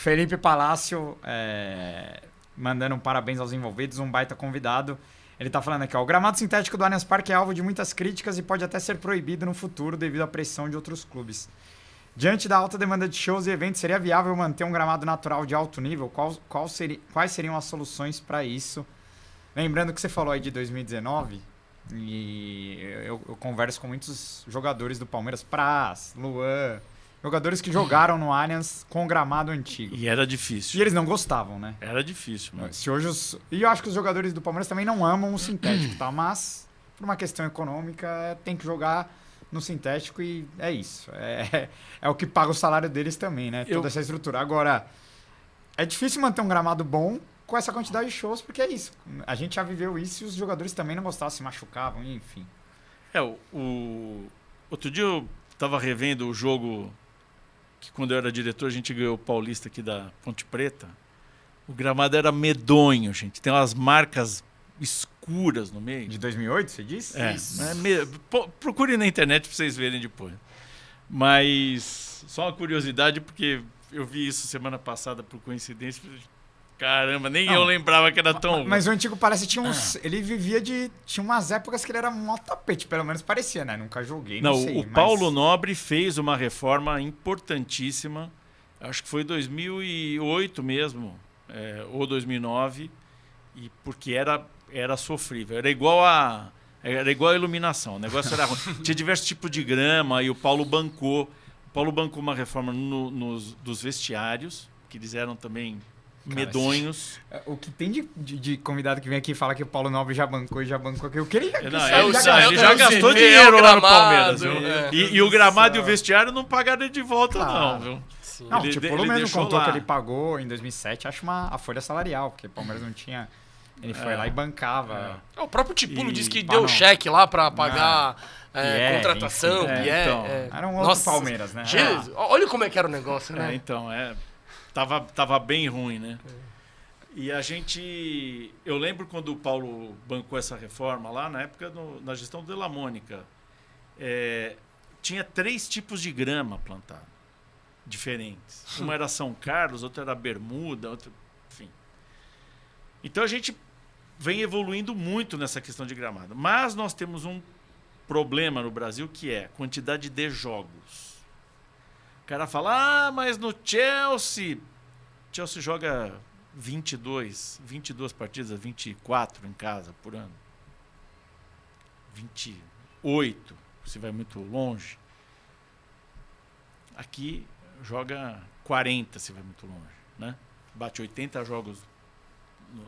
Felipe Palácio mandando um parabéns aos envolvidos, um baita convidado. Ele tá falando aqui, ó, o gramado sintético do Allianz Parque é alvo de muitas críticas e pode até ser proibido no futuro devido à pressão de outros clubes. Diante da alta demanda de shows e eventos, seria viável manter um gramado natural de alto nível? Quais seriam as soluções para isso? Lembrando que você falou aí de 2019, e eu converso com muitos jogadores do Palmeiras, Praz, Luan, jogadores que jogaram no Allianz com o gramado antigo. E era difícil. E eles não gostavam, né? Era difícil, mano. E eu acho que os jogadores do Palmeiras também não amam o sintético, tá? Mas, por uma questão econômica, tem que jogar no sintético e é isso. É o que paga o salário deles também, né? Toda essa estrutura. Agora, é difícil manter um gramado bom com essa quantidade de shows, porque é isso. A gente já viveu isso e os jogadores também não gostavam, se machucavam, enfim. Outro dia eu tava revendo o jogo que quando eu era diretor a gente ganhou o Paulista aqui da Ponte Preta. O gramado era medonho, gente. Tem umas marcas escuras no meio. De 2008, você disse? Procure na internet para vocês verem depois. Mas só uma curiosidade, porque eu vi isso semana passada por coincidência. Caramba, nem eu lembrava que era tão... Mas o antigo parece tinha uns... Ele vivia de... Tinha umas épocas que ele era mó tapete, pelo menos parecia, né? Nunca joguei, não sei. O Paulo Nobre fez uma reforma importantíssima. Acho que foi 2008 mesmo, ou 2009. E porque era sofrível. Era igual a iluminação. O negócio era ruim. Tinha diversos tipos de grama e o Paulo bancou. Uma reforma dos vestiários, que eles eram também... medonhos. O que tem de convidado que vem aqui e fala que o Paulo Nobre já bancou aqui. Eu queria ele já gastou dinheiro lá no Palmeiras. E o gramado e o vestiário não pagaram de volta, não, viu? Sim. Não, ele mesmo contou que ele pagou em 2007, acho a folha salarial, porque o Palmeiras não tinha... Ele foi lá e bancava. O próprio Tipulo disse que deu cheque lá pra pagar contratação. Era um outro Palmeiras, né? Jesus, olha como é que era o negócio, né? Tava bem ruim, né? E a gente... Eu lembro quando o Paulo bancou essa reforma lá, na época, na gestão do De La Mônica, tinha 3 tipos de grama plantada, diferentes. Uma era São Carlos, outra era Bermuda, outra... Enfim. Então a gente vem evoluindo muito nessa questão de gramado. Mas nós temos um problema no Brasil, que é a quantidade de jogos. O cara fala, mas no Chelsea joga 22 partidas, 24 em casa por ano. 28, se vai muito longe. Aqui joga 40, se vai muito longe, né? Bate 80 jogos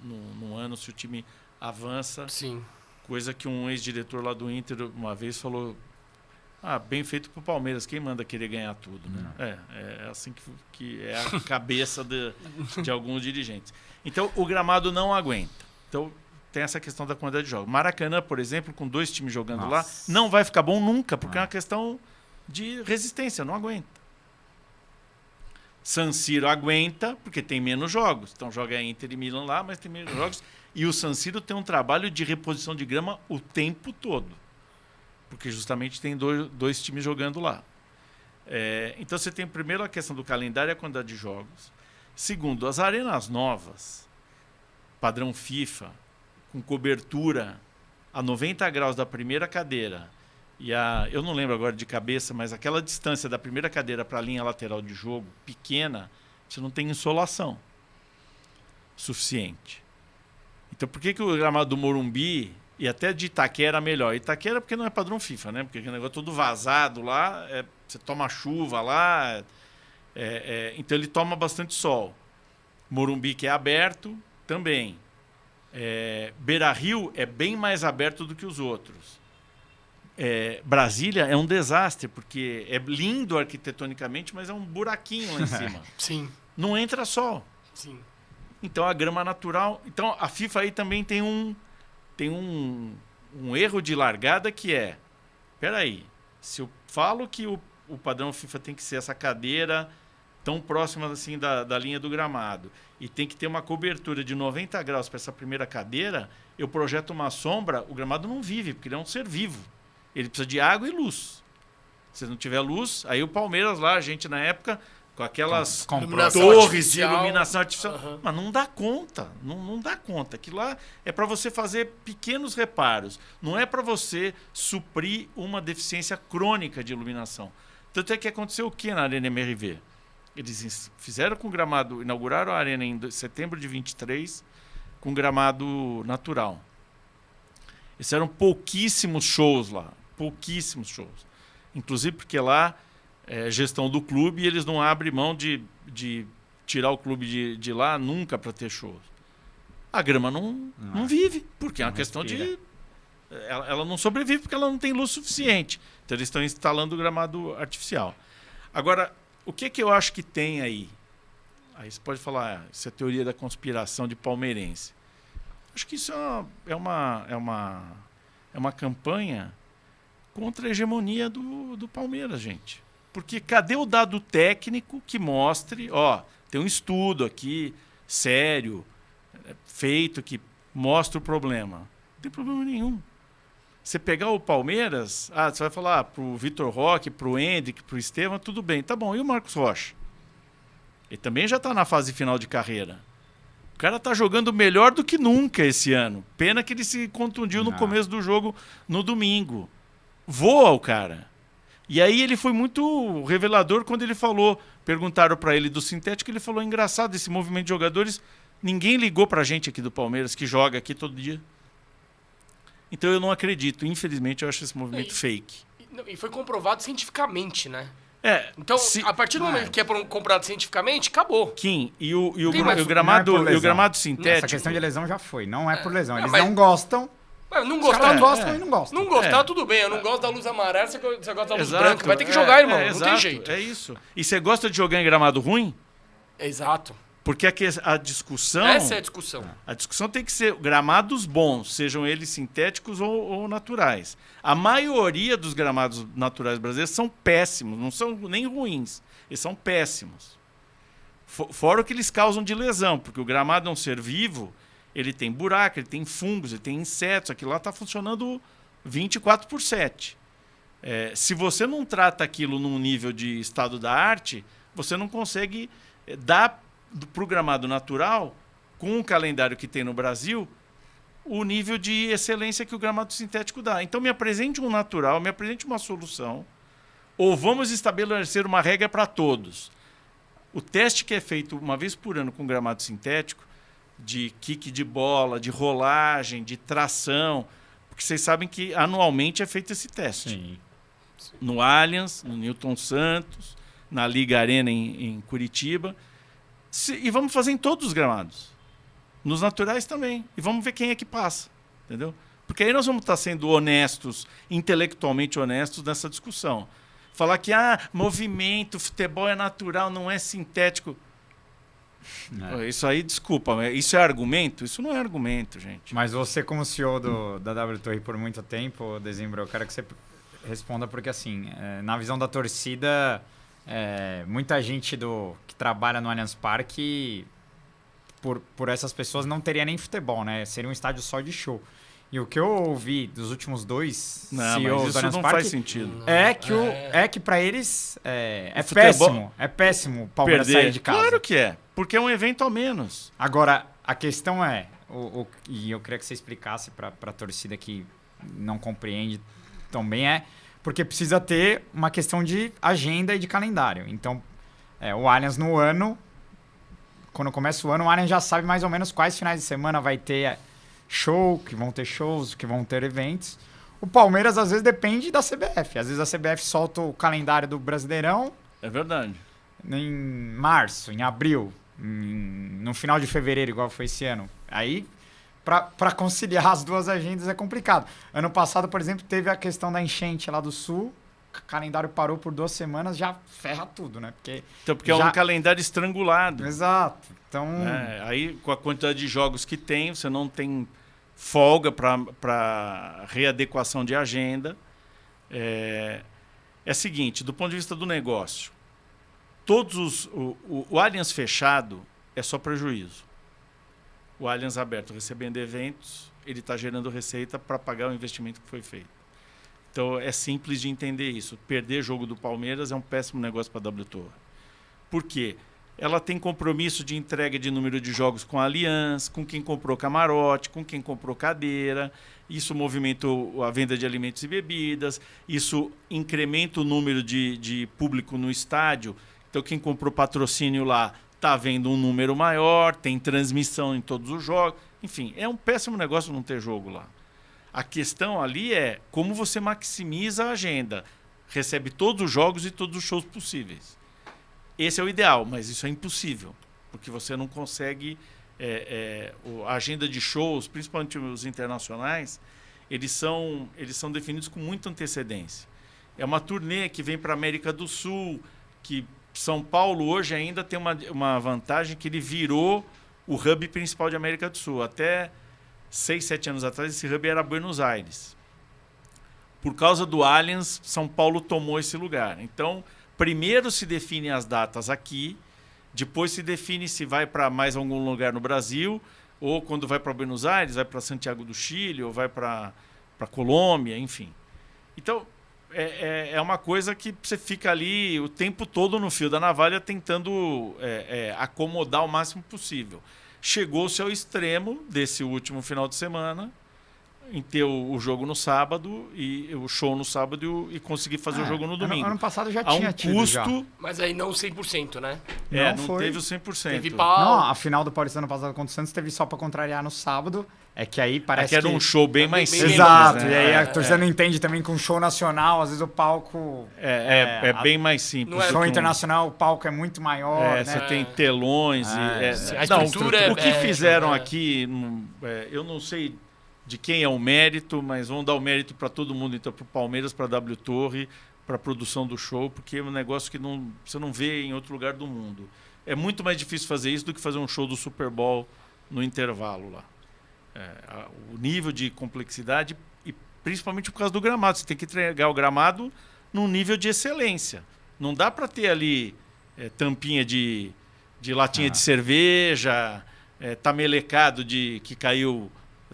no ano se o time avança. Sim. Coisa que um ex-diretor lá do Inter uma vez falou... bem feito pro Palmeiras. Quem manda querer ganhar tudo, né? É assim que é a cabeça de alguns dirigentes. Então, o gramado não aguenta. Então, tem essa questão da quantidade de jogos. Maracanã, por exemplo, com 2 times jogando lá, não vai ficar bom nunca, porque é uma questão de resistência, não aguenta. San Siro aguenta, porque tem menos jogos. Então, joga Inter e Milan lá, mas tem menos jogos. E o San Siro tem um trabalho de reposição de grama o tempo todo. Porque justamente tem 2 times jogando lá. Então você tem primeiro a questão do calendário e a quantidade de jogos. Segundo, as arenas novas, padrão FIFA, com cobertura a 90 graus da primeira cadeira, eu não lembro agora de cabeça, mas aquela distância da primeira cadeira para a linha lateral de jogo, pequena, você não tem insolação suficiente. Então por que o gramado do Morumbi... E até de Itaquera melhor. Itaquera porque não é padrão FIFA, né? Porque aquele negócio todo vazado lá, você toma chuva lá, então ele toma bastante sol. Morumbi, que é aberto, também. Beira-Rio é bem mais aberto do que os outros. Brasília é um desastre, porque é lindo arquitetonicamente, mas é um buraquinho lá em cima. Sim. Não entra sol. Sim. Então a grama natural... Então a FIFA aí também tem um erro de largada que peraí, se eu falo que o padrão FIFA tem que ser essa cadeira tão próxima assim da linha do gramado e tem que ter uma cobertura de 90 graus para essa primeira cadeira, eu projeto uma sombra, o gramado não vive, porque ele é um ser vivo. Ele precisa de água e luz. Se não tiver luz, aí o Palmeiras lá, a gente na época, por com aquelas Iluminação torres de artificial. iluminação artificial. Aham. Mas não dá conta, não dá conta. Aquilo lá é para você fazer pequenos reparos. Não é para você suprir uma deficiência crônica de iluminação. Tanto é que aconteceu o que na Arena MRV? Eles fizeram com gramado, inauguraram a Arena em setembro de 23 com gramado natural. Esses eram pouquíssimos shows lá, pouquíssimos shows. Inclusive porque lá é gestão do clube e eles não abrem mão de tirar o clube de lá nunca para ter shows. A grama não vive, porque é uma questão de... Ela não sobrevive porque ela não tem luz suficiente. Então eles estão instalando o gramado artificial. Agora, o que eu acho que tem aí? Aí você pode falar, isso é teoria da conspiração de palmeirense. Acho que isso é uma campanha contra a hegemonia do Palmeiras, gente. Porque cadê o dado técnico que mostre, tem um estudo aqui, sério, feito, que mostra o problema. Não tem problema nenhum. Você pegar o Palmeiras, você vai falar pro Vitor Roque, pro Hendrick, pro Estevam, tudo bem. Tá bom, e o Marcos Rocha? Ele também já está na fase final de carreira. O cara está jogando melhor do que nunca esse ano. Pena que ele se contundiu no começo do jogo no domingo. Voa o cara. E aí ele foi muito revelador quando ele falou, perguntaram para ele do sintético, ele falou, engraçado, esse movimento de jogadores, ninguém ligou para a gente aqui do Palmeiras, que joga aqui todo dia. Então eu não acredito, infelizmente eu acho esse movimento fake. E foi comprovado cientificamente, né? Então, Se... a partir do momento que é comprado cientificamente, acabou. Kim, e o gramado sintético... Essa questão de lesão já foi, não é por lesão. Eles mas- não gostam, Não os caras gostar, não gostam e não gostam. não gostar, tudo bem. Eu não gosto da luz amarela, você gosta da luz Exato, branca. Vai ter que jogar, irmão. Não exato, tem jeito. É isso. E você gosta de jogar em gramado ruim? Exato. Porque a discussão... Essa é a discussão. A discussão tem que ser gramados bons, sejam eles sintéticos ou naturais. A maioria dos gramados naturais brasileiros são péssimos, não são nem ruins. Eles são péssimos. Fora o que eles causam de lesão, porque o gramado é um ser vivo, ele tem buraco, ele tem fungos, ele tem insetos. Aquilo lá está funcionando 24/7. Se você não trata aquilo num nível de estado da arte, você não consegue dar para o gramado natural, com o calendário que tem no Brasil, o nível de excelência que o gramado sintético dá. Então me apresente um natural, me apresente uma solução, ou vamos estabelecer uma regra para todos. O teste que é feito uma vez por ano com gramado sintético, de kick de bola, de rolagem, de tração, porque vocês sabem que anualmente é feito esse teste. Sim. No Allianz, no Newton Santos, na Liga Arena em Curitiba. E vamos fazer em todos os gramados. Nos naturais também. E vamos ver quem é que passa. Entendeu? Porque aí nós vamos estar sendo honestos, intelectualmente honestos nessa discussão. Falar que movimento, futebol é natural, não é sintético. Isso aí, desculpa, isso é argumento? Isso não é argumento, gente. Mas você, como CEO da W Torre por muito tempo, Dezembro, eu quero que você responda, porque assim, na visão da torcida, muita gente que trabalha no Allianz Parque, por essas pessoas, não teria nem futebol, né? Seria um estádio só de show. E o que eu ouvi dos últimos dois CEOs mas do isso Allianz não Parque faz sentido. é que para eles futebol- péssimo o Palmeiras sair de casa. Claro que é, porque é um evento a menos. Agora, a questão é, e eu queria que você explicasse para a torcida que não compreende também, porque precisa ter uma questão de agenda e de calendário. Então, o Allianz no ano, quando começa o ano, o Allianz já sabe mais ou menos quais finais de semana vai ter show, que vão ter shows, que vão ter eventos. O Palmeiras, às vezes, depende da CBF. Às vezes a CBF solta o calendário do Brasileirão É verdade. em março, em abril, no final de fevereiro, igual foi esse ano. Aí, para conciliar as duas agendas é complicado. Ano passado, por exemplo, teve a questão da enchente lá do Sul. O calendário parou por 2 semanas, já ferra tudo, né? Porque é um calendário estrangulado. Exato. Então... aí, com a quantidade de jogos que tem, você não tem folga para readequação de agenda. É o seguinte, do ponto de vista do negócio, o Allianz fechado é só prejuízo. O Allianz aberto recebendo eventos, ele está gerando receita para pagar o investimento que foi feito. Então é simples de entender isso. Perder jogo do Palmeiras é um péssimo negócio para a W Torre. Por quê? Ela tem compromisso de entrega de número de jogos com a Allianz, com quem comprou camarote, com quem comprou cadeira. Isso movimenta a venda de alimentos e bebidas, isso incrementa o número de público no estádio. Então, quem comprou patrocínio lá está vendo um número maior, tem transmissão em todos os jogos. Enfim, é um péssimo negócio não ter jogo lá. A questão ali é como você maximiza a agenda. Recebe todos os jogos e todos os shows possíveis. Esse é o ideal, mas isso é impossível, porque você não consegue... a agenda de shows, principalmente os internacionais, eles são definidos com muita antecedência. É uma turnê que vem para a América do Sul, que São Paulo hoje ainda tem uma vantagem que ele virou o hub principal de América do Sul. Até 6, 7 anos atrás, esse hub era Buenos Aires. Por causa do Allianz, São Paulo tomou esse lugar. Então, primeiro se definem as datas aqui, depois se define se vai para mais algum lugar no Brasil, ou quando vai para Buenos Aires, vai para Santiago do Chile, ou vai para Colômbia, enfim. Então, é uma coisa que você fica ali o tempo todo no fio da navalha tentando acomodar o máximo possível. Chegou-se ao extremo desse último final de semana, em ter o jogo no sábado e o show no sábado e conseguir fazer o jogo no domingo. Ano passado já tinha tido custo, já. Mas aí não 100%, né? Não teve o 100%. Teve Não, a final do Paulista ano passado contra o Santos teve só pra contrariar no sábado. É que aí parece que era um show bem mais simples. Exato, né? E aí a torcida não entende também que um show nacional, às vezes o palco... bem mais simples. No show internacional o palco é muito maior, Você tem telões. A estrutura o que fizeram aqui, eu não sei de quem é o mérito, mas vamos dar o mérito para todo mundo, então, para o Palmeiras, para a W Torre, para a produção do show, porque é um negócio que você não vê em outro lugar do mundo. É muito mais difícil fazer isso do que fazer um show do Super Bowl no intervalo lá. O nível de complexidade, e principalmente por causa do gramado. Você tem que entregar o gramado num nível de excelência. Não dá para ter ali tampinha de latinha de cerveja, tamelecado que caiu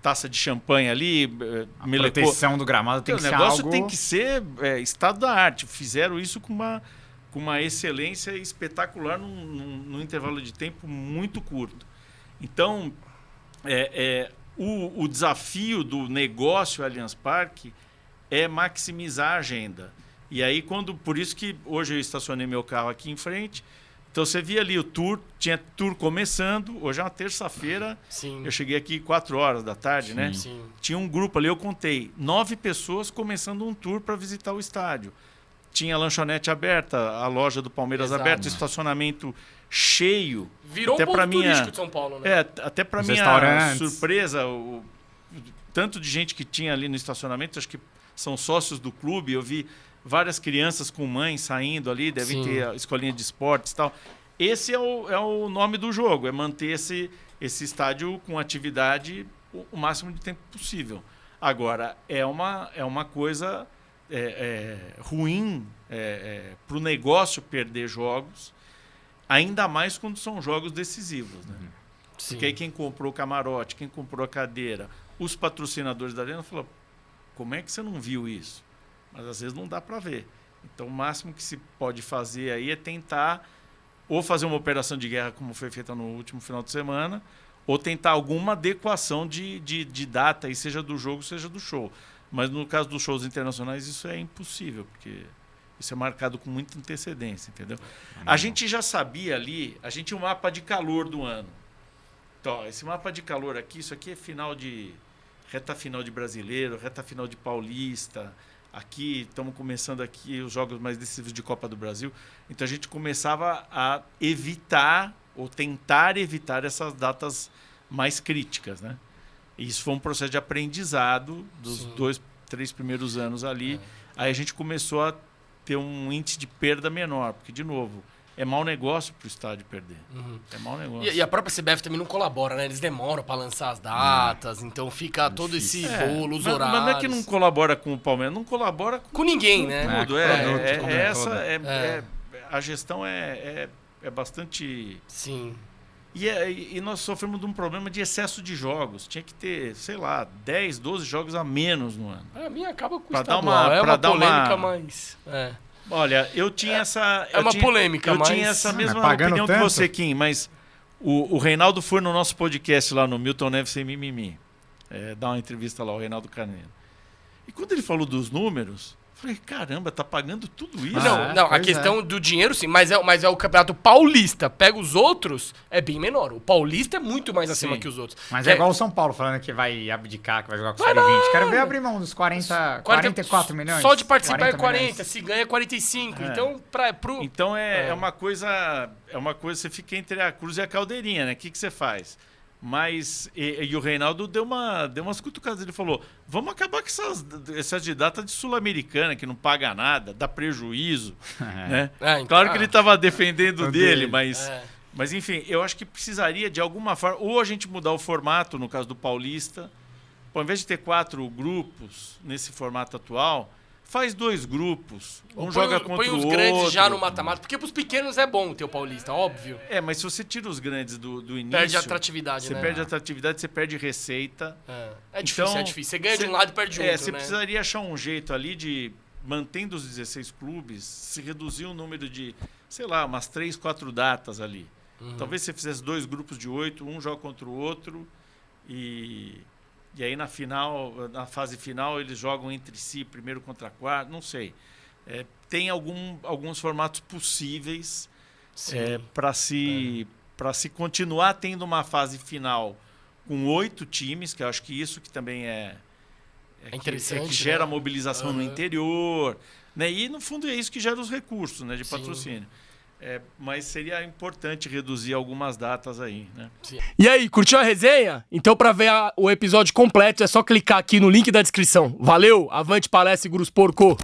taça de champanhe ali. A proteção do gramado tem que ser algo... O negócio tem que ser estado da arte. Fizeram isso com uma excelência espetacular num intervalo de tempo muito curto. Então, o desafio do negócio Allianz Parque é maximizar a agenda. E aí, por isso que hoje eu estacionei meu carro aqui em frente. Então você via ali o tour, tinha tour começando, hoje é uma terça-feira, eu cheguei aqui 4 horas da tarde, né? Sim. Tinha um grupo ali, eu contei, 9 pessoas começando um tour para visitar o estádio. Tinha a lanchonete aberta, a loja do Palmeiras aberta, estacionamento cheio. Virou até um ponto turístico de São Paulo, né? Até para minha surpresa, tanto de gente que tinha ali no estacionamento, acho que são sócios do clube, eu vi várias crianças com mães saindo ali, devem ter a escolinha de esportes e tal. Esse é o nome do jogo, é manter esse estádio com atividade o máximo de tempo possível. Agora, é uma coisa ruim para o negócio perder jogos, ainda mais quando são jogos decisivos. Né? Porque aí quem comprou o camarote, quem comprou a cadeira, os patrocinadores da arena falaram, como é que você não viu isso? Mas às vezes não dá para ver. Então o máximo que se pode fazer aí é tentar ou fazer uma operação de guerra como foi feita no último final de semana, ou tentar alguma adequação de data, aí, seja do jogo, seja do show. Mas no caso dos shows internacionais isso é impossível, porque isso é marcado com muita antecedência, entendeu? A gente já sabia ali, a gente tinha um mapa de calor do ano. Então, esse mapa de calor aqui, isso aqui é reta final de Brasileiro, reta final de Paulista. Aqui, estamos começando aqui os jogos mais decisivos de Copa do Brasil. Então, a gente começava a evitar, ou tentar evitar essas datas mais críticas, né? E isso foi um processo de aprendizado dos 2, 3 primeiros anos ali. Aí a gente começou a ter um índice de perda menor, porque, de novo, é mau negócio para o estádio perder. É mau negócio. E a própria CBF também não colabora, né? Eles demoram para lançar as datas, então fica todo esse bolo, os horários. Mas não é que não colabora com o Palmeiras, não colabora com ninguém, né? Tudo. A gestão é bastante... Sim. E nós sofremos de um problema de excesso de jogos. Tinha que ter, sei lá, 10, 12 jogos a menos no ano. A minha acaba com o estadual. É uma polêmica, mas... Olha, eu tinha essa... É uma polêmica, mas... Eu tinha mas- essa mesma pagando opinião que tanto? você, Kim, mas o Reinaldo foi no nosso podcast lá no Milton Neves Sem Mimimi. Dar uma entrevista lá, o Reinaldo Carneiro. E quando ele falou dos números, eu falei, caramba, tá pagando tudo isso? Não, a questão do dinheiro sim, mas é o Campeonato Paulista. Pega os outros, é bem menor. O Paulista é muito mais acima que os outros. Mas Que é igual o São Paulo falando que vai abdicar, que vai jogar com o Série 20. Quero ver abrir mão dos 44 milhões. Só de participar é 40, milhões. se ganha é 45. Então, pro... Então é uma coisa, você fica entre a cruz e a caldeirinha, né? O que você faz? Mas, e o Reinaldo deu umas cutucadas, ele falou, vamos acabar com essas de data de Sul-Americana, que não paga nada, dá prejuízo, né? então, Claro que ele estava defendendo o dele, dele. mas enfim, eu acho que precisaria de alguma forma, ou a gente mudar o formato, no caso do Paulista, ao invés de ter 4 grupos nesse formato atual, faz 2 grupos, joga contra o outro. Põe os grandes já no mata-mata, porque pros pequenos é bom ter o Paulista, óbvio. Mas se você tira os grandes do início... Perde atratividade, Você né? perde atratividade, você perde receita. É difícil, Então, é difícil. Você ganha de um lado e perde de outro, você né? precisaria achar um jeito ali de, mantendo os 16 clubes, se reduzir o número de, sei lá, umas 3, 4 datas ali. Talvez você fizesse 2 grupos de 8, um joga contra o outro e aí na fase final, eles jogam entre si, primeiro contra quarto, não sei. Tem alguns formatos possíveis para se continuar tendo uma fase final com 8 times, que eu acho que isso que também é interessante, que gera mobilização no interior, né? E no fundo é isso que gera os recursos, né, de patrocínio. Mas seria importante reduzir algumas datas aí, né? Sim. E aí, curtiu a resenha? Então, para ver o episódio completo, é só clicar aqui no link da descrição. Valeu, avante palestra e Grus Porco!